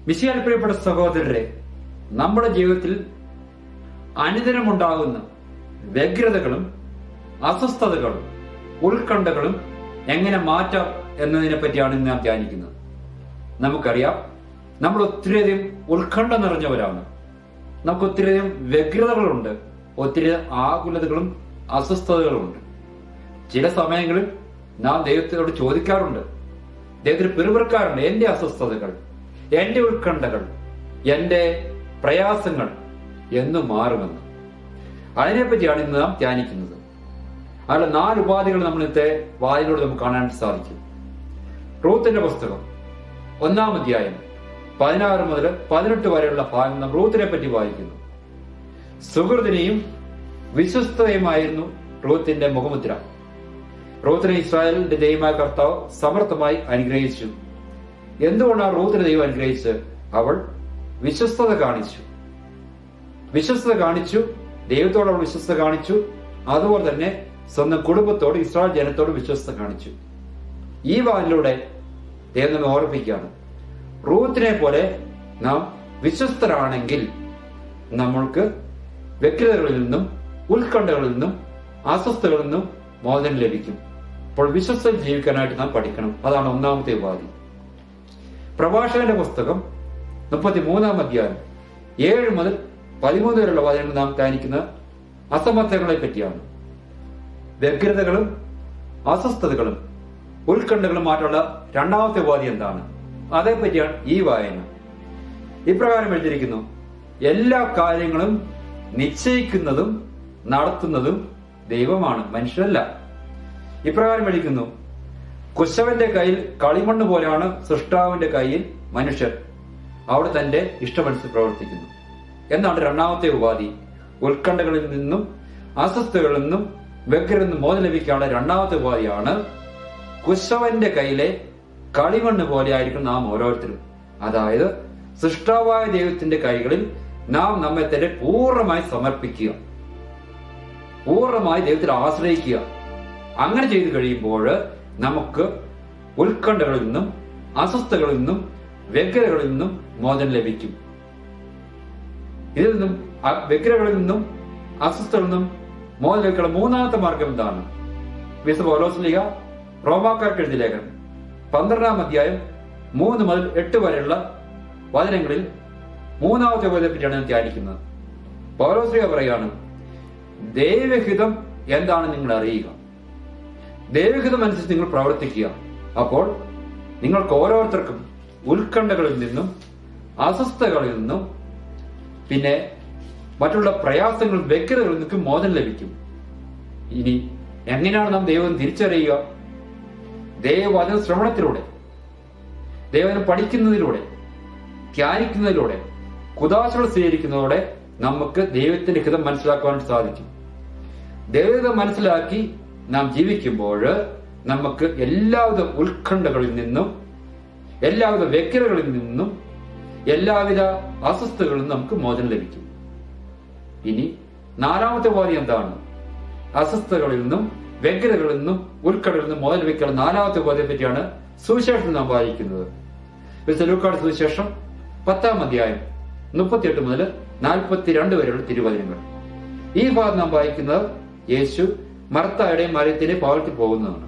മിശിഹായിൽ പ്രിയപ്പെട്ട സഹോദരരെ, നമ്മുടെ ജീവിതത്തിൽ അനുദിനമുണ്ടാകുന്ന വ്യഗ്രതകളും അസ്വസ്ഥതകളും ഉത്കണ്ഠകളും എങ്ങനെ മാറ്റാം എന്നതിനെ പറ്റിയാണ് ഇന്ന് നാം ധ്യാനിക്കുന്നത്. നമുക്കറിയാം, നമ്മൾ ഒത്തിരിയധികം ഉത്കണ്ഠ നിറഞ്ഞവരാണ്. നമുക്ക് ഒത്തിരിയധികം വ്യഗ്രതകളുണ്ട്, ഒത്തിരി ആകുലതകളും അസ്വസ്ഥതകളുമുണ്ട്. ചില സമയങ്ങളിൽ നാം ദൈവത്തോട് ചോദിക്കാറുണ്ട്, ദൈവത്തിന് പിറുപിറുക്കാറുണ്ട്, എന്റെ അസ്വസ്ഥതകൾ, എന്റെ ഉത്കണ്ഠകൾ, എന്റെ പ്രയാസങ്ങൾ എന്ന് മാറുമെന്ന്. അതിനെപ്പറ്റിയാണ് ഇന്ന് നാം ധ്യാനിക്കുന്നത്. അതിലെ 4 ഉപാധികൾ നമ്മൾ ഇന്നത്തെ വായനയോട് നമുക്ക് കാണാൻ സാധിക്കും. റൂത്തിന്റെ പുസ്തകം 1-ാം അധ്യായം 16 മുതൽ 18 വരെയുള്ള ഭാഗം നാം റൂത്തിനെ പറ്റി വായിക്കുന്നു. സുഹൃത്തിനെയും വിശ്വസ്തയുമായിരുന്നു റൂത്തിന്റെ മുഖമുദ്ര. റൂത്തിനെ ഇസ്രായേലിന്റെ ദൈവമായ കർത്താവ് സമർത്ഥമായി അനുഗ്രഹിച്ചു. എന്തുകൊണ്ടാണ് റൂത്തിനെ ദൈവം അനുഗ്രഹിച്ചത്? അവൾ വിശ്വസ്തത കാണിച്ചു. ദൈവത്തോട് അവൾ വിശ്വസ്ത കാണിച്ചു. അതുപോലെ തന്നെ സ്വന്തം കുടുംബത്തോട്, ഇസ്രായേൽ ജനത്തോട് വിശ്വസ്ത കാണിച്ചു. ഈ വാനിലൂടെ ദൈവം നമ്മെ ഓർപ്പിക്കുകയാണ്, റൂത്തിനെ പോലെ നാം വിശ്വസ്തരാണെങ്കിൽ നമ്മൾക്ക് വ്യഗ്രതകളിൽ നിന്നും ഉത്കണ്ഠകളിൽ നിന്നും അസ്വസ്ഥതകളിൽ നിന്നും മോചനം ലഭിക്കും. അപ്പോൾ വിശ്വസ്തയിൽ ജീവിക്കാനായിട്ട് നാം പഠിക്കണം. അതാണ് 1-ാമത്തെ ഉപാധി. പ്രഭാഷകന്റെ പുസ്തകം 33-ാം അധ്യായം 7 മുതൽ 13 വരെയുള്ള വാചകങ്ങൾ നാം ധ്യാനിക്കുന്ന അസമത്വങ്ങളെ പറ്റിയാണ്. വ്യഗ്രതകളും അസ്വസ്ഥതകളും ഉത്കണ്ഠകളും മാറ്റുള്ള 2-ാമത്തെ ഉപാധി എന്താണ്? അതേപ്പറ്റിയാണ് ഈ വായന. ഇപ്രകാരം എഴുതിയിരിക്കുന്നു, എല്ലാ കാര്യങ്ങളും നിശ്ചയിക്കുന്നതും നടത്തുന്നതും ദൈവമാണ്, മനുഷ്യരല്ല. ഇപ്രകാരം എഴുതിക്കുന്നു, കുശവന്റെ കയ്യിൽ കളിമണ്ണ് പോലെയാണ് സൃഷ്ടാവിന്റെ കയ്യിൽ മനുഷ്യർ, അവിടെ തന്റെ ഇഷ്ടമനുസരിച്ച് പ്രവർത്തിക്കുന്നു എന്നാണ് 2-ാമത്തെ ഉപാധി. ഉത്കണ്ഠകളിൽ നിന്നും അസ്വസ്ഥതകളിൽ നിന്നും വ്യഗ്രതയിൽ നിന്നും മോചനം ലഭിക്കാനുള്ള 2-ാമത്തെ ഉപാധിയാണ് കുശവന്റെ കയ്യിലെ കളിമണ്ണ് പോലെ ആയിരിക്കും നാം ഓരോരുത്തരും. അതായത് സൃഷ്ടാവായ ദൈവത്തിന്റെ കൈകളിൽ നാം നമ്മെ തന്നെ പൂർണ്ണമായി സമർപ്പിക്കുക, പൂർണ്ണമായി ദൈവത്തിൽ ആശ്രയിക്കുക. അങ്ങനെ ചെയ്തു കഴിയുമ്പോൾ നമുക്ക് ഉത്കണ്ഠകളിൽ നിന്നും അസ്വസ്ഥതകളിൽ നിന്നും വ്യഗ്രതകളിൽ നിന്നും മോചനം ലഭിക്കും. ഇതിൽ നിന്നും വ്യഗ്രതകളിൽ നിന്നും അസ്വസ്ഥതകളിൽ നിന്നും മോചനം ലഭിക്കുന്ന 3-ാമത്തെ മാർഗം എന്താണ്? വിശുദ്ധ പൗലോസ് റോമാക്കാർക്ക് എഴുതിയ ലേഖനം 12-ാം അധ്യായം 3 മുതൽ 8 വരെയുള്ള വചനങ്ങളിൽ 3-ാമത്തെ ഉപാധിയെ പറ്റിയാണ് ഞാൻ ധ്യാനിക്കുന്നത്. പൗലോസ് പറയാണ്, ദൈവഹിതം എന്താണ് നിങ്ങൾ അറിയുക, ദൈവഹിതം അനുസരിച്ച് നിങ്ങൾ പ്രവർത്തിക്കുക. അപ്പോൾ നിങ്ങൾക്ക് ഓരോരുത്തർക്കും ഉത്കണ്ഠകളിൽ നിന്നും അസ്വസ്ഥതകളിൽ നിന്നും പിന്നെ മറ്റുള്ള പ്രയാസങ്ങൾ വ്യഗ്രതകളിൽ നിന്നും മോചനം ലഭിക്കും. ഇനി എങ്ങനെയാണ് നാം ദൈവം തിരിച്ചറിയുക? ദൈവവചന ശ്രവണത്തിലൂടെ, ദൈവം പഠിക്കുന്നതിലൂടെ, ധ്യാനിക്കുന്നതിലൂടെ, കുദാശകൾ സ്വീകരിക്കുന്നതോടെ നമുക്ക് ദൈവത്തിന്റെ ഹിതം മനസ്സിലാക്കുവാൻ സാധിക്കും. ദൈവഹിതം മനസ്സിലാക്കി നാം ജീവിക്കുമ്പോൾ നമുക്ക് എല്ലാവിധ ഉത്കണ്ഠകളിൽ നിന്നും, എല്ലാവിധ വ്യഗ്രതകളിൽ നിന്നും, എല്ലാവിധ അസ്വസ്ഥതകളിൽ നിന്നും നമുക്ക് മോചനം ലഭിക്കും. ഇനി 4-ാമത്തെ ഉപാധി എന്താണ്? അസ്വസ്ഥതകളിൽ നിന്നും വ്യഗ്രതകളിൽ നിന്നും ഉത്കണ്ഠകളിൽ നിന്നും മോചനം ലഭിക്കുന്ന 4-ാമത്തെ ഉപാധിയെ പറ്റിയാണ് സുവിശേഷം നാം വായിക്കുന്നത്. ലൂക്കായുടെ സുവിശേഷം 10-ാം അധ്യായം 38 മുതൽ 42 വരെയുള്ള തിരുവചനങ്ങൾ. ഈ ഭാഗം നാം വായിക്കുന്നത് യേശു മർത്തായുടെയും മറിയത്തിന്റെയും ഭവനത്തിൽ പോകുന്നതാണ്.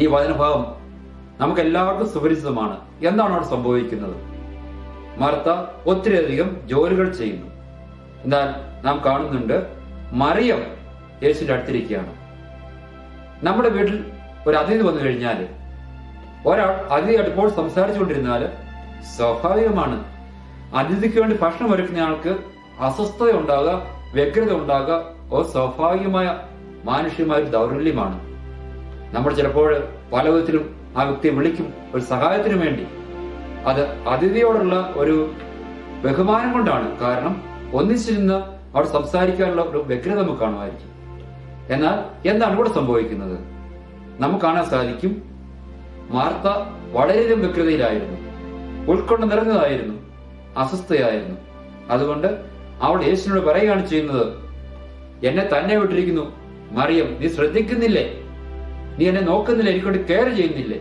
ഈ വചനഭാഗം നമുക്ക് എല്ലാവർക്കും സുപരിചിതമാണ്. എന്താണ് അവിടെ സംഭവിക്കുന്നത്? മർത്ത ഒത്തിരിയധികം ജോലികൾ ചെയ്യുന്നു. എന്നാൽ നാം കാണുന്നുണ്ട്, മറിയം യേശുവിന്റെ അടുത്തിരിക്കുകയാണ്. നമ്മുടെ വീട്ടിൽ ഒരു അതിഥി വന്നു കഴിഞ്ഞാൽ, ഒരാൾ അതിഥിയായിട്ട് ഇപ്പോൾ സംസാരിച്ചുകൊണ്ടിരുന്നാൽ സ്വാഭാവികമാണ് അതിഥിക്ക് വേണ്ടി ഭക്ഷണം ഒരുക്കുന്ന ആൾക്ക് അസ്വസ്ഥത ഉണ്ടാകുക, വ്യഗ്രത ഉണ്ടാകുക സ്വാഭാവികമായ മാനുഷികമായ ഒരു ദൗർബല്യമാണ്. നമ്മൾ ചിലപ്പോൾ പല വിധത്തിലും ആ വ്യക്തിയെ വിളിക്കും ഒരു സഹായത്തിനു വേണ്ടി. അത് അതിഥിയോടുള്ള ഒരു ബഹുമാനം കൊണ്ടാണ്. കാരണം ഒന്നിച്ചിരുന്ന് അവിടെ സംസാരിക്കാനുള്ള ഒരു വ്യഗ്രത നമുക്ക് കാണുമായിരിക്കും. എന്നാൽ എന്താണ് ഇവിടെ സംഭവിക്കുന്നത്? നമുക്ക് കാണാൻ സാധിക്കും, മാർത്ത വളരെയധികം വ്യഗ്രതയിലായിരുന്നു, ഉൾക്കൊണ്ട നിറഞ്ഞതായിരുന്നു, അസ്വസ്ഥയായിരുന്നു. അതുകൊണ്ട് അവൾ യേശുവിനോട് പറയുകയാണ് ചെയ്യുന്നത്, എന്നെ തന്നെ വിട്ടിരിക്കുന്നു മറിയം, നീ ശ്രദ്ധിക്കുന്നില്ലേ, നീ എന്നെ നോക്കുന്നില്ലേ, എനിക്കൊണ്ട് കെയർ ചെയ്യുന്നില്ലേ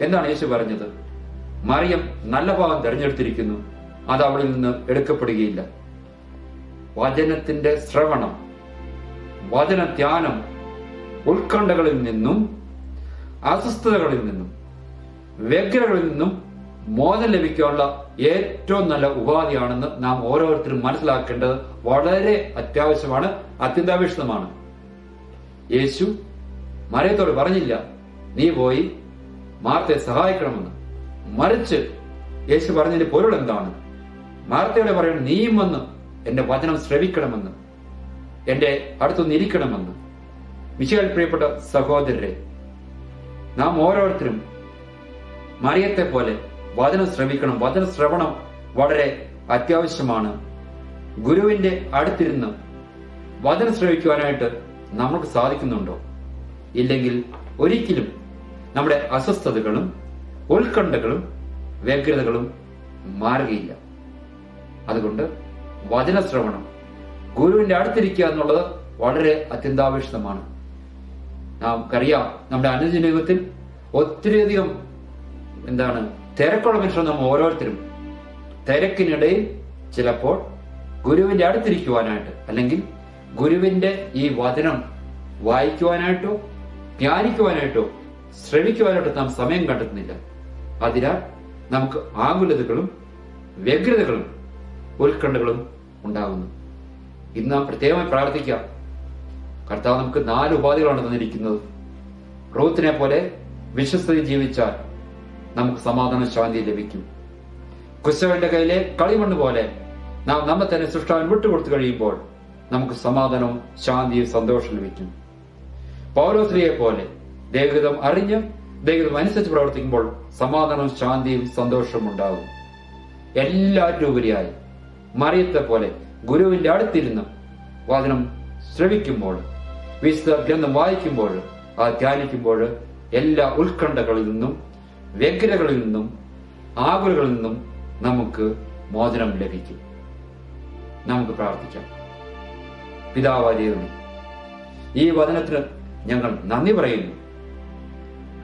എന്നാണ് യേശു പറഞ്ഞത്. മറിയം നല്ല ഭാഗം തിരഞ്ഞെടുത്തിരിക്കുന്നു, അത് അവളിൽ നിന്ന് എടുക്കപ്പെടുകയില്ല. വചനത്തിന്റെ ശ്രവണം, വചന ധ്യാനം ഉത്കണ്ഠകളിൽ നിന്നും, അസ്വസ്ഥതകളിൽ നിന്നും, വ്യഗ്രതകളിൽ നിന്നും മോചനം ലഭിക്കാനുള്ള ഏറ്റവും നല്ല ഉപാധിയാണെന്ന് നാം ഓരോരുത്തരും മനസ്സിലാക്കേണ്ടത് വളരെ അത്യാവശ്യമാണ്, അത്യന്താപേക്ഷിതമാണ്. യേശു മറിയത്തോട് പറഞ്ഞില്ല നീ പോയി മാർത്തയെ സഹായിക്കണമെന്ന്. മറിച്ച് യേശു പറഞ്ഞതിന്റെ പൊരുൾ എന്താണ്? മാർത്തയോടെ പറയുന്നത് നീയും വന്ന് എന്റെ വചനം ശ്രവിക്കണമെന്ന്, എന്റെ അടുത്തൊന്ന് ഇരിക്കണമെന്ന്. മിശിഹായിൽ പ്രിയപ്പെട്ട സഹോദരരെ, നാം ഓരോരുത്തരും മറിയത്തെ പോലെ വചനം ശ്രവിക്കണം. വചന ശ്രവണം വളരെ അത്യാവശ്യമാണ്. ഗുരുവിന്റെ അടുത്തിരുന്ന് വചനം ശ്രവിക്കുവാനായിട്ട് നമുക്ക് സാധിക്കുന്നുണ്ടോ? ഇല്ലെങ്കിൽ ഒരിക്കലും നമ്മുടെ അസ്വസ്ഥതകളും ഉത്കണ്ഠകളും വ്യഗ്രതകളും മാറുകയില്ല. അതുകൊണ്ട് വചനശ്രവണം, ഗുരുവിന്റെ അടുത്തിരിക്കുക എന്നുള്ളത് വളരെ അത്യന്താപേക്ഷിതമാണ്. നമുക്കറിയാം, നമ്മുടെ അനുജീവിതത്തിൽ ഒത്തിരിയധികം തിരക്കുള്ള മനുഷ്യർ നാം ഓരോരുത്തരും തിരക്കിനിടയിൽ ചിലപ്പോൾ ഗുരുവിന്റെ അടുത്തിരിക്കുവാനായിട്ട് അല്ലെങ്കിൽ ഗുരുവിന്റെ ഈ വചനം വായിക്കുവാനായിട്ടോ ധ്യാനിക്കുവാനായിട്ടോ ശ്രവിക്കുവാനായിട്ടോ നാം സമയം കണ്ടെത്തുന്നില്ല. അതിനാൽ നമുക്ക് ആകുലതകളും വ്യഗ്രതകളും ഉത്കണ്ഠകളും ഉണ്ടാകുന്നു. ഇന്ന് നാം പ്രത്യേകമായി പ്രാർത്ഥിക്കാം. കർത്താവ് നമുക്ക് 4 ഉപാധികളാണ് തന്നിരിക്കുന്നത്. റൂത്തിനെ പോലെ വിശ്വസ്തയിൽ ജീവിച്ചാൽ നമുക്ക് സമാധാന ശാന്തി ലഭിക്കും. കുശവന്റെ കയ്യിലെ കളിമണ്ണ് പോലെ നാം നമ്മെ തന്നെ സൃഷ്ടാവിൻ വിട്ടുകൊടുത്തു കഴിയുമ്പോൾ നമുക്ക് സമാധാനവും ശാന്തിയും സന്തോഷം ലഭിക്കും. പൗലോസ്ലിയെ പോലെ ദൈവഹിതം അറിഞ്ഞ് ദൈവഹിതം അനുസരിച്ച് പ്രവർത്തിക്കുമ്പോൾ സമാധാനവും ശാന്തിയും സന്തോഷവും ഉണ്ടാകും. എല്ലാറ്റിനും ഉപരിയായി മറിയത്തെ പോലെ ഗുരുവിന്റെ അടുത്തിരുന്ന് വചനം ശ്രവിക്കുമ്പോൾ, വിശുദ്ധ ഗ്രന്ഥം വായിക്കുമ്പോൾ, ധ്യാനിക്കുമ്പോൾ എല്ലാ ഉത്കണ്ഠകളിൽ നിന്നും വ്യഗ്രതകളിൽ നിന്നും ആകുലകളിൽ നിന്നും നമുക്ക് മോചനം ലഭിക്കും. നമുക്ക് പ്രാർത്ഥിക്കാം. പിതാവായ ദൈവമേ, ഈ വചനത്തിന് ഞങ്ങൾ നന്ദി പറയുന്നു.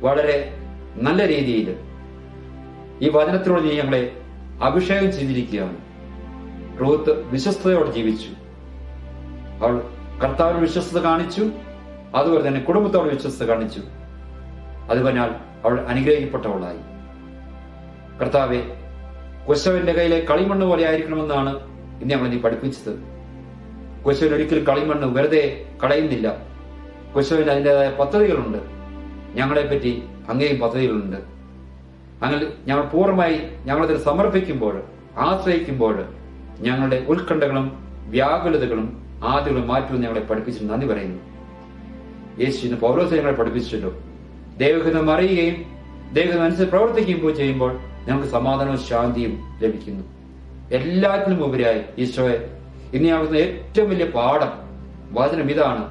വളരെ നല്ല രീതിയിൽ ഈ വചനത്തിലൂടെ നീ ഞങ്ങളെ അഭിഷേകം ചെയ്തിരിക്കുകയാണ്. റൂത്ത് വിശ്വസ്തയോടെ ജീവിച്ചു. അവൾ കർത്താവിന് വിശ്വസ്തത കാണിച്ചു, അതുപോലെ തന്നെ കുടുംബത്തോട് വിശ്വസ്തത കാണിച്ചു. അതുപനാൽ അവൾ അനുഗ്രഹിക്കപ്പെട്ടവളായി. കർത്താവെ, കുശവന്റെ കയ്യിലെ കളിമണ്ണ് പോലെ ആയിരിക്കണമെന്നാണ് ഇന്ന് ഞങ്ങൾ നീ പഠിപ്പിച്ചത്. കുശവൻ ഒരിക്കലും കളിമണ്ണ് വെറുതെ കളയുന്നില്ല. കുശവന് അതിൻ്റെതായ പദ്ധതികളുണ്ട്. ഞങ്ങളെപ്പറ്റി അങ്ങേയും പദ്ധതികളുണ്ട്. അങ്ങനെ ഞങ്ങൾ പൂർണ്ണമായി ഞങ്ങളതിൽ സമർപ്പിക്കുമ്പോൾ, ആശ്രയിക്കുമ്പോൾ ഞങ്ങളുടെ ഉത്കണ്ഠകളും വ്യാകുലതകളും ആദികളും മാറ്റുമെന്ന് ഞങ്ങളെ പഠിപ്പിച്ചിട്ട് നന്ദി പറയുന്നു. യേശുവിന് പൗലോസ് ഞങ്ങളെ പഠിപ്പിച്ചിട്ടല്ലോ, ദൈവഹിതം അറിയുകയും ദൈവഹിതം അനുസരിച്ച് പ്രവർത്തിക്കുകയും ചെയ്യുമ്പോൾ ഞങ്ങൾക്ക് സമാധാനവും ശാന്തിയും ലഭിക്കുന്നു. എല്ലാറ്റിനും ഉപരിയായി ഈശോയെ, ഇനി ആകുന്ന ഏറ്റവും വലിയ പാഠം വചനം ഇതാണ്.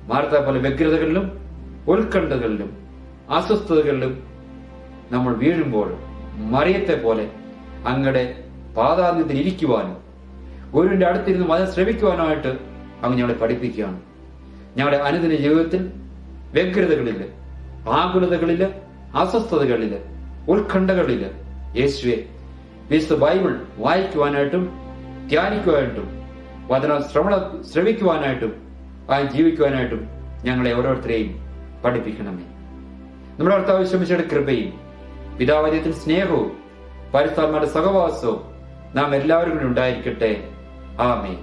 മാർത്ത പോലെ വ്യഗ്രതകളിലും ഉത്കണ്ഠകളിലും അസ്വസ്ഥതകളിലും നമ്മൾ വീഴുമ്പോൾ മറിയത്തെ പോലെ അങ്ങയുടെ പാതാന്ത്യത്തിൽ ഇരിക്കുവാനും ഗുരുവിന്റെ അടുത്തിരുന്ന് വചനം ശ്രവിക്കുവാനുമായിട്ട് അങ്ങ് ഞങ്ങളെ പഠിപ്പിക്കുകയാണ്. ഞങ്ങളുടെ അനുദിന ജീവിതത്തിൽ വ്യഗ്രതകളില്, ആകുലതകളില്, അസ്വസ്ഥതകളില്, ഉത്കണ്ഠകളില് യേശുവെ വിശുദ്ധ ബൈബിൾ വായിക്കുവാനായിട്ടും ധ്യാനിക്കുവാനായിട്ടും വചനം ശ്രവിക്കുവാനായിട്ടും ജീവിക്കുവാനായിട്ടും ഞങ്ങളെ ഓരോരുത്തരെയും പഠിപ്പിക്കണമേ. നമ്മുടെ കർത്താവ് യേശുമിശിഹായുടെ കൃപയും പിതാവാര്യത്തിൽ സ്നേഹവും പരിശുദ്ധാത്മാവിന്റെ സഹവാസവും നാം എല്ലാവരും കൂടി ഉണ്ടായിരിക്കട്ടെ. ആമേൻ.